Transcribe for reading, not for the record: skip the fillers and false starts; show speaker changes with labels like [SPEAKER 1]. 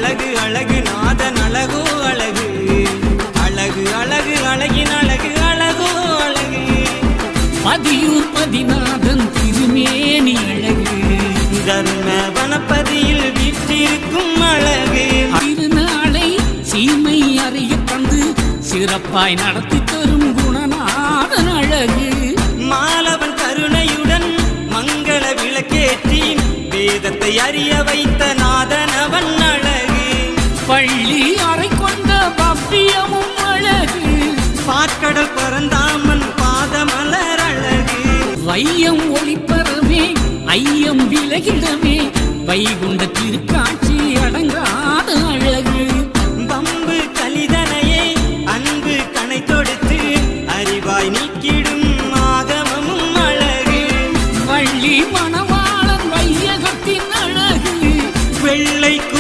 [SPEAKER 1] அழகு அழகு நாதன் அழகோ அழகு அழகு அழகு அழகின் அழகு அழகோ அழகு
[SPEAKER 2] பதியூர் பதிநாதன் திருமேனி அழகு
[SPEAKER 1] தர்ம வனப்பதியில் வீற்றிருக்கும் அழகு
[SPEAKER 2] திருநாளை சீமை அறிய தந்து சிறப்பாய் நடத்தி தரும் குணநாதன் அழகு
[SPEAKER 1] மாலவன் கருணையுடன் மங்கள விளக்கேற்றி வேதத்தை அறிய வைத்த நாதனவன் அழகு
[SPEAKER 2] பள்ளி அறை கொண்ட பவ்யமும் அழகு
[SPEAKER 1] பாற்கடல் பரந்தாமன் பாதமலர் அழகு
[SPEAKER 2] வையம் ஒளிப்பரவே ஐயம் விலகிடவே வைகுண்ட திருக்காட்சி